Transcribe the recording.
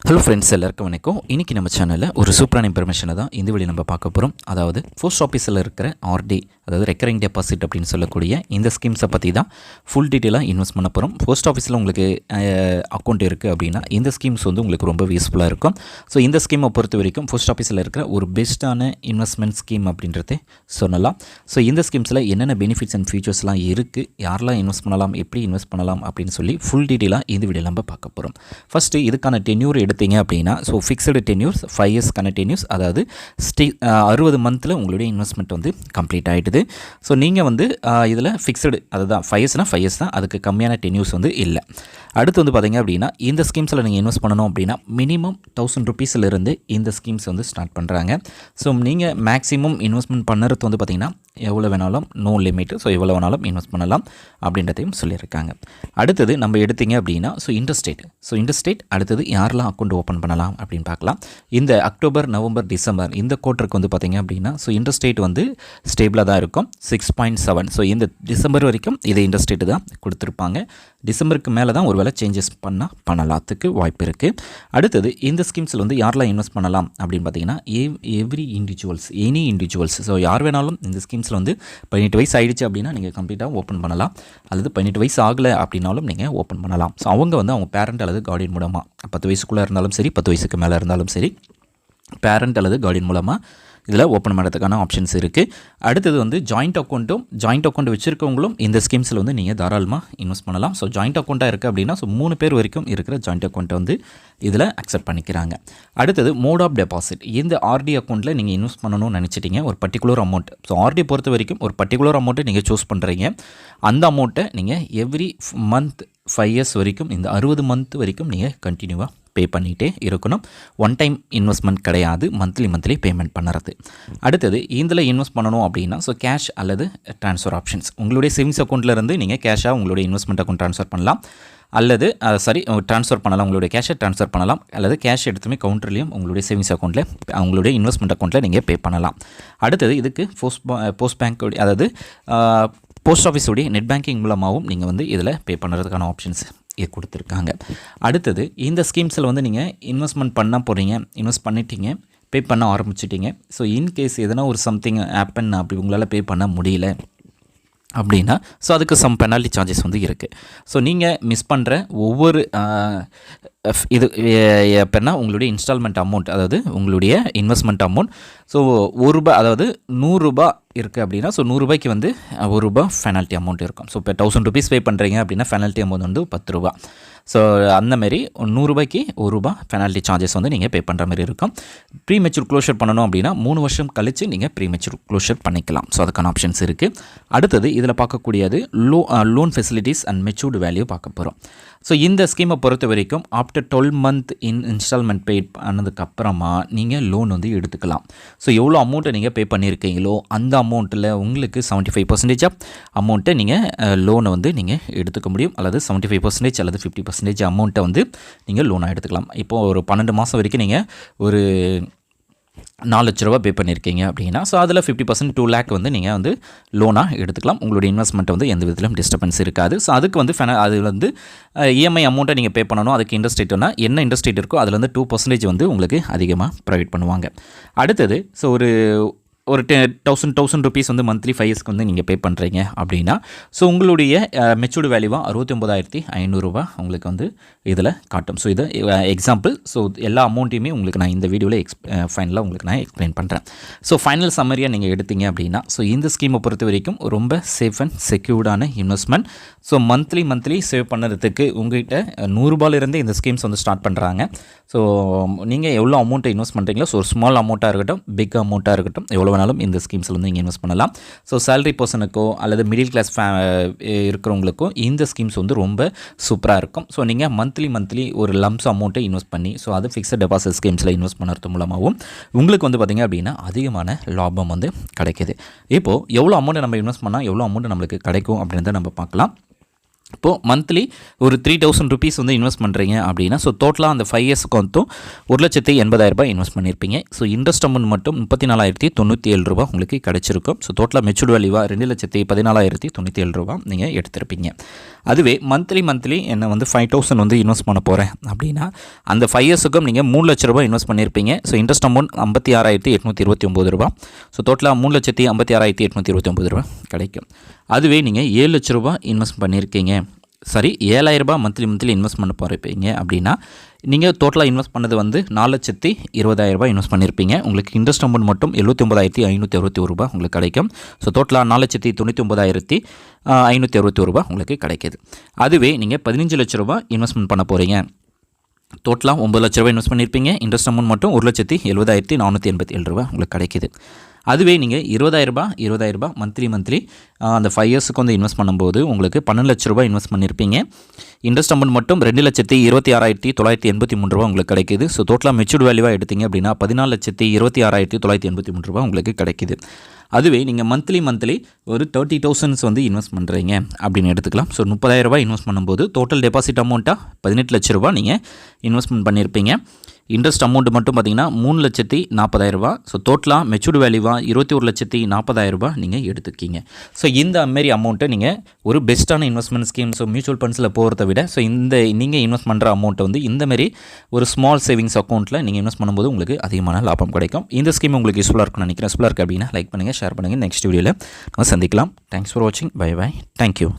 Hello friends, எல்லாருக்கும் வணக்கம். இன்றைக்கி நம்ம சேனலில் ஒரு சூப்பரான இன்ஃபர்மேஷனை தான் இந்த வீடியோ நம்ம பார்க்க போகிறோம். அதாவது போஸ்ட் ஆஃபீஸில் இருக்கிற ஆர்டி, அதாவது ரெக்கரிங் டெபாசிட் அப்படின்னு சொல்லக்கூடிய இந்த ஸ்கீம்ஸை பற்றி தான் ஃபுல் டீட்டெயிலாக இன்வெஸ்ட் பண்ண போகிறோம். போஸ்ட் ஆஃபீஸில் உங்களுக்கு அக்கௌண்ட் இருக்குது அப்படின்னா இந்த ஸ்கீம்ஸ் வந்து உங்களுக்கு ரொம்ப யூஸ்ஃபுல்லாக இருக்கும். ஸோ இந்த ஸ்கீமை பொறுத்த வரைக்கும் போஸ்ட் ஆஃபீஸில் இருக்கிற ஒரு பெஸ்ட்டான இன்வெஸ்ட்மெண்ட் ஸ்கீம் அப்படின்றதே சொல்லலாம். ஸோ இந்த ஸ்கீம்ஸில் என்னென்ன பெனிஃபிட்ஸ் அண்ட் ஃபீச்சர்ஸ்லாம் இருக்குது, யாரெல்லாம் இன்வெஸ்ட் பண்ணலாம், எப்படி இன்வெஸ்ட் பண்ணலாம் அப்படின்னு சொல்லி ஃபுல் டீட்டெயிலாக இந்த வீடியோ நம்ம பார்க்க போகிறோம். ஃபஸ்ட்டு இதுக்கான டென்யூர் எடுத்தீங்க அப்படின்னா, ஸோ ஃபிக்ஸடு டென்யூர்ஸ் 5 இயர்ஸ்க்கான டென்யூர்ஸ், அதாவது 60 மந்தில் உங்களுடைய இன்வெஸ்ட்மெண்ட் வந்து கம்ப்ளீட் ஆகிடுது. ஸோ நீங்கள் வந்து இதில் ஃபிக்ஸடு, அதுதான் 5 இயர்ஸ்னால் 5 இயர்ஸ் தான், அதுக்கு கம்மியான டென்யூர்ஸ் வந்து இல்லை. அடுத்து வந்து பார்த்திங்க அப்படின்னா, இந்த ஸ்கீம்ஸில் நீங்கள் இன்வெஸ்ட் பண்ணணும் அப்படின்னா மினிமம் 1000 ருபீஸிலிருந்து இந்த ஸ்கீம்ஸ் வந்து ஸ்டார்ட் பண்ணுறாங்க. ஸோ நீங்கள் மேக்ஸிமம் இன்வெஸ்ட்மெண்ட் பண்ணுறது வந்து பார்த்திங்கன்னா எவ்வளோ வேணாலும், நோ லிமிட், ஸோ எவ்வளோ வேணாலும் இன்வெஸ்ட் பண்ணலாம் அப்படின்றதையும் சொல்லியிருக்காங்க. அடுத்தது நம்ம எடுத்திங்க அப்படின்னா, ஸோ இன்ட்ரெஸ்ட் அடுத்தது யாரெல்லாம் அக்கௌண்ட் ஓப்பன் பண்ணலாம் அப்படின்னு பார்க்கலாம். இந்த அக்டோபர், நவம்பர், டிசம்பர் இந்த குவார்ட்டருக்கு வந்து பார்த்திங்க அப்படின்னா, ஸோ இன்ட்ரெஸ்ட் ரேட் வந்து ஸ்டேபிளாக தான் இருக்கும், 6.7. ஸோ இந்த டிசம்பர் வரைக்கும் இதை இன்ட்ரெஸ்ட் ரேட்டு தான் கொடுத்துருப்பாங்க. டிசம்பருக்கு மேலே தான் ஒரு வேளை சேஞ்சஸ் பண்ணலாத்துக்கு வாய்ப்பு இருக்குது. அடுத்தது இந்த ஸ்கீம்ஸில் வந்து யாரெல்லாம் இன்வெஸ்ட் பண்ணலாம் அப்படின்னு பார்த்தீங்கன்னா, எனி இண்டிவிஜுவல்ஸ். ஸோ யார் வேணாலும் இந்த ஸ்கீம்ஸில் வந்து 18 வயசு ஆகிடுச்சு அப்படின்னா நீங்கள் கம்ப்ளீட்டாக ஓப்பன் பண்ணலாம். அல்லது 18 வயசு ஆகலை அப்படின்னாலும் நீங்கள் ஓப்பன் பண்ணலாம். ஸோ அவங்க வந்து அவங்க பேரண்ட் அல்லது கார்டியன் மூலமாக 10 வயசுக்குள்ளே இருந்தாலும் சரி, 10 வயசுக்கு மேலே இருந்தாலும் சரி, பேரண்ட் அல்லது கார்டியன் மூலமாக இதில் ஓப்பன் பண்ணுறதுக்கான ஆப்ஷன்ஸ் இருக்குது. அடுத்தது வந்து ஜாயிண்ட் அக்கௌண்ட் வச்சுருக்கவங்களும் இந்த ஸ்கீம்ஸில் வந்து நீங்கள் தாராளமாக இன்வெஸ்ட் பண்ணலாம். ஸோ ஜாயிண்ட் அக்கௌண்ட்டாக இருக்குது அப்படின்னா, ஸோ 3 பேர் வரைக்கும் இருக்கிற ஜாயிண்ட் அக்கௌண்ட்டை வந்து இதில் அக்செப்ட் பண்ணிக்கிறாங்க. அடுத்தது மோட் ஆஃப் டெபாசிட். இந்த ஆர்டி அக்கௌண்ட்டில் நீங்கள் இன்வெஸ்ட் பண்ணணும்னு நினச்சிட்டிங்க ஒரு பர்டிகுலர் அமௌண்ட். ஸோ ஆர்டி பொறுத்த வரைக்கும் ஒரு பர்டிகுலர் அமௌண்ட்டை நீங்கள் சூஸ் பண்ணுறீங்க. அந்த அமௌண்ட்டை நீங்கள் எவ்ரி மந்த் 5 இயர்ஸ் வரைக்கும், இந்த 60 மந்த் வரைக்கும் நீங்கள் கண்டினியூவாக பே பண்ணிகிட்டே இருக்கணும். ஒன் டைம் இன்வெஸ்ட்மெண்ட் கிடையாது, மந்த்லி பேமெண்ட் பண்ணுறது. அடுத்தது இதில் இன்வெஸ்ட் பண்ணணும் அப்படின்னா, ஸோ கேஷ் அல்லது ட்ரான்ஸ்ஃபர் ஆப்ஷன்ஸ். உங்களுடைய சேவிங்ஸ் அக்கௌண்ட்லேருந்து நீங்கள் கேஷாக உங்களுடைய இன்வெஸ்ட்மெண்ட் அக்கௌண்ட் ட்ரான்ஸ்ஃபர் பண்ணலாம், அல்லது ட்ரான்ஸ்ஃபர் பண்ணலாம், உங்களுடைய கேஷை ட்ரான்ஸ்ஃபர் பண்ணலாம், அல்லது கேஷ் எடுத்துமே கவுண்டர்லேயும் உங்களுடைய சேவிங்ஸ் அக்கௌண்ட்டில், உங்களுடைய இன்வெஸ்ட்மெண்ட் அக்கௌண்ட்டில் நீங்கள் பே பண்ணலாம். அடுத்தது இதுக்கு போஸ்ட் பேங்க், அதாவது போஸ்ட் ஆஃபீஸோடைய நெட் பேங்கிங் மூலமாகவும் நீங்கள் வந்து இதில் பே பண்ணுறதுக்கான ஆப்ஷன்ஸ் கொடுத்துருக்காங்க. அடுத்தது இந்த ஸ்கீம்ஸில் வந்து நீங்கள் இன்வெஸ்ட்மெண்ட் பண்ண போகிறீங்க, இன்வெஸ்ட் பண்ணிட்டீங்க, பே பண்ண ஆரம்பிச்சிட்டிங்க. ஸோ இன்கேஸ் எதனா ஒரு சம்திங் ஆப்பன் அப்படி உங்களால் பே பண்ண முடியல அப்படின்னா, ஸோ அதுக்கு சம் பெனால்ட்டி சார்ஜஸ் வந்து இருக்குது. ஸோ நீங்கள் மிஸ் பண்ணுற ஒவ்வொரு இது எப்போனா உங்களுடைய இன்ஸ்டால்மெண்ட் அமௌண்ட், அதாவது உங்களுடைய இன்வெஸ்ட்மெண்ட் அமௌண்ட், ஸோ ₹1, அதாவது ₹100 இருக்குது அப்படின்னா, ஸோ ₹100 வந்து ₹1 பெனால்ட்டி அமௌண்ட் இருக்கும். ஸோ இப்போ 1000 ருபீஸ் பே பண்ணுறீங்க அப்படின்னா பெனால்ட்டி அமௌண்ட் வந்து ₹10. ஸோ அந்தமாரி ₹100க்கு ₹1 பெனால்ட்டி சார்ஜஸ் வந்து நீங்கள் பே பண்ணுற மாதிரி இருக்கும். ப்ரீமெச்சூர் க்ளோஷர் பண்ணணும் அப்படின்னா 3 வருஷம் கழித்து நீங்கள் ப்ரீமெச்சூர் க்ளோஷர் பண்ணிக்கலாம். ஸோ அதுக்கான ஆப்ஷன்ஸ் இருக்குது. அடுத்தது இதில் பார்க்கக்கூடியது loan facilities and matured value பார்க்க போகிறோம். ஸோ இந்த ஸ்கீமை பொறுத்த வரைக்கும் ஆஃப்டர் 12 மந்த் இன்ஸ்டால்மெண்ட் பே பண்ணதுக்கப்புறமா நீங்கள் லோன் வந்து எடுத்துக்கலாம். ஸோ எவ்வளோ அமௌண்ட்டை நீங்கள் பே பண்ணியிருக்கீங்களோ அந்த அமௌண்ட்டில் உங்களுக்கு 75% அமௌண்ட்டை நீங்கள் லோனை வந்து நீங்கள் எடுத்துக்க முடியும். அல்லது 75% அல்லது 50% அமௌண்ட்டை வந்து நீங்கள் லோனாக எடுத்துக்கலாம். இப்போது ஒரு 12 மாதம் வரைக்கும் நீங்கள் ஒரு ₹4,00,000 பே பண்ணியிருக்கீங்க அப்படின்னா, ஸோ அதில் 50% 2 lakh வந்து நீங்கள் வந்து லோனாக எடுத்துக்கலாம். உங்களுடைய இன்வெஸ்ட்மெண்ட் வந்து எந்த விதத்திலும் டிஸ்டர்பன்ஸ் இருக்காது. ஸோ அதுக்கு வந்து அது வந்து இஎம்ஐ அமௌண்ட்டை நீங்கள் பே பண்ணணும். அதுக்கு இன்ட்ரெஸ்ட் ரேட்னா என்ன இன்ட்ரெஸ்ட் ரேட் இருக்கோ அதில் வந்து 2% வந்து உங்களுக்கு அதிகமாக ப்ரொவைட் பண்ணுவாங்க. அடுத்தது ஸோ ஒரு 1000 ருபீஸ் வந்து மந்த்லி 5 இயர்ஸ்க்கு வந்து நீங்கள் பே பண்ணுறீங்க அப்படின்னா, ஸோ உங்களுடைய மெச்சூர்டு வேல்யூவாக ₹69,500 உங்களுக்கு வந்து இதில் காட்டும். ஸோ இது எக்ஸாம்பிள். ஸோ எல்லா அமௌண்ட்டையுமே உங்களுக்கு நான் இந்த வீடியோவில் ஃபைனலாக உங்களுக்கு நான் எக்ஸ்பிளைன் பண்ணுறேன். ஸோ ஃபைனல் சம்மரியாக நீங்கள் எடுத்தீங்க அப்படின்னா, ஸோ இந்த ஸ்கீமை பொறுத்த வரைக்கும் ரொம்ப சேஃப் அண்ட் செக்யூர்டான இன்வெஸ்ட்மெண்ட். ஸோ மந்த்லி சேவ் பண்ணுறதுக்கு உங்கள்கிட்ட ₹100 இந்த ஸ்கீம்ஸ் வந்து ஸ்டார்ட் பண்ணுறாங்க. ஸோ நீங்கள் எவ்வளோ அமௌண்ட்டை இன்வெஸ்ட் பண்ணுறீங்களோ, ஸோ ஒரு ஸ்மால் அமௌண்ட்டாக இருக்கட்டும், பிக் அமௌண்ட்டாக இருக்கட்டும், எவ்வளோ வேணாலும் இந்த ஸ்கீம்ஸில் வந்து நீங்கள் இன்வெஸ்ட் பண்ணலாம். ஸோ சேலரி பர்சனுக்கோ அல்லது மிடில் கிளாஸ் இருக்கிறவங்களுக்கோ இந்த ஸ்கீம்ஸ் வந்து ரொம்ப சூப்பராக இருக்கும். ஸோ நீங்கள் மந்த்லி ஒரு லம்ஸ் அமௌண்ட்டை இன்வெஸ்ட் பண்ணி, ஸோ அது ஃபிக்ஸட் டெபாசிட் ஸ்கீம்ஸில் இன்வெஸ்ட் பண்ணுறது மூலமாகவும் உங்களுக்கு வந்து பார்த்திங்க அப்படின்னா அதிகமான லாபம் வந்து கிடைக்கிது. இப்போது எவ்வளோ அமௌண்ட்டை நம்ம இன்வெஸ்ட் பண்ணால் எவ்வளோ அமௌண்ட்டு நம்மளுக்கு கிடைக்கும் அப்படின்றத நம்ம பார்க்கலாம். இப்போது மந்த்லி ஒரு 3000 ருபீஸ் வந்து இன்வெஸ்ட் பண்ணுறீங்க அப்படின்னா ஸோ டோட்டலாக அந்த 5 இயர்ஸ்க்கு வந்து 1,80,000 இன்வெஸ்ட் பண்ணியிருப்பீங்க. ஸோ இன்ட்ரெஸ்ட் அமௌண்ட் மட்டும் 34,097 ரூபா உங்களுக்கு கிடச்சிருக்கும். ஸோ டோட்டலாக மெச்சூர்ட் வேல்யூவாக 2,14,097 ரூபா நீங்கள் எடுத்திருப்பீங்க. அதுவே மந்த்லி என்ன வந்து 5,000 வந்து இன்வெஸ்ட் பண்ண போகிறேன் அப்படின்னா அந்த 5 இயர்ஸுக்கும் நீங்கள் 3 லட்ச ரூபா இன்வெஸ்ட் பண்ணியிருப்பீங்க. ஸோ இன்ட்ரெஸ்ட் அமௌண்ட் 56,829 ரூபா. ஸோ டோட்டலாக 3,56,829 ரூபா கிடைக்கும். அதுவே நீங்கள் 7 லட்ச ரூபா இன்வெஸ்ட் பண்ணியிருக்கீங்க, சரி 7,000 ரூபாய் மந்த்லி இன்வெஸ்ட் பண்ண போகிறீங்க அப்படின்னா நீங்கள் டோட்டலாக இன்வெஸ்ட் பண்ணது வந்து 4,20,000 ரூபாய் இன்வெஸ்ட் பண்ணியிருப்பீங்க. உங்களுக்கு இன்ட்ரெஸ்ட் அமௌண்ட் மட்டும் 79,561 ரூபாய் உங்களுக்கு கிடைக்கும். ஸோ டோட்டலாக 4,99,561 ரூபாய் உங்களுக்கு கிடைக்கிது. அதுவே நீங்கள் 15 லட்ச ரூபாய் இன்வெஸ்ட்மெண்ட் பண்ண போகிறீங்க, டோட்டலாக 9 லட்ச ரூபாய் இன்வெஸ்ட் பண்ணியிருப்பீங்க. இன்ட்ரெஸ்ட் அமௌண்ட் மட்டும் 1,70,487 ரூபாய் உங்களுக்கு கிடைக்கிது. அதுவே நீங்கள் 20,000 ரூபாய் மந்த்லி அந்த 5 இயர்ஸுக்கு வந்து இன்வெஸ்ட் பண்ணும்போது உங்களுக்கு 12 லட்ச ரூபாய் இன்வெஸ்ட் பண்ணியிருப்பீங்க. இன்ட்ரெஸ்ட் அமௌண்ட் மட்டும் 2,26,983 ரூபாய் உங்களுக்கு கிடைக்கிது. ஸோ டோட்டலாக மெச்சூர்ட் வேல்யூவாக எடுத்தீங்க அப்படின்னா 14,26,983 ரூபாய் உங்களுக்கு கிடைக்கிது. அதுவே நீங்கள் மந்த்லி ஒரு 30,000 வந்து இன்வெஸ்ட் பண்ணுறீங்க அப்படின்னு எடுத்துக்கலாம். ஸோ 30,000 ரூபாய் இன்வெஸ்ட் பண்ணும்போது டோட்டல் டெபாசிட் அமௌண்ட்டாக 18 லட்ச ரூபாய் நீங்கள் இன்வெஸ்ட்மெண்ட் பண்ணியிருப்பீங்க. இன்ட்ரெஸ்ட் அமௌண்ட் மட்டும் பார்த்தீங்கன்னா 3,40,000 ரூபாய். ஸோ டோட்டலாக மெச்சூர்ட் வேல்யூவாக 21,40,000 ரூபாய் நீங்கள் எடுத்துக்கிங்க. ஸோ இந்த மாரி அமௌண்ட்டை நீங்கள் ஒரு பெஸ்ட்டான இன்வெஸ்ட்மெண்ட் ஸ்கீம், ஸோ மியூச்சுவல் ஃபண்ட்ஸில் போகிறத விட ஸோ நீங்கள் இன்வெஸ்ட் பண்ணுற அமௌண்ட்டை வந்து இந்தமாரி ஒரு ஸ்மால் சேவிங்ஸ் அக்கௌண்ட்டில் நீங்கள் இன்வெஸ்ட் பண்ணும்போது உங்களுக்கு அதிகமான லாபம் கிடைக்கும். இந்த ஸ்கீம் உங்களுக்கு யூஸ்ஃபுல்லாக இருக்கும்னு நினைக்கிறேன். யூஸ்ஃபுல்லாக இருக்குது அப்படின்னா லைக் பண்ணுங்கள், ஷேர் பண்ணுங்கள். நெக்ஸ்ட் வீடியோவில் நம்ம சந்திக்கலாம். தேங்க்ஸ் ஃபார் வாட்சிங். பை. தேங்க்யூ.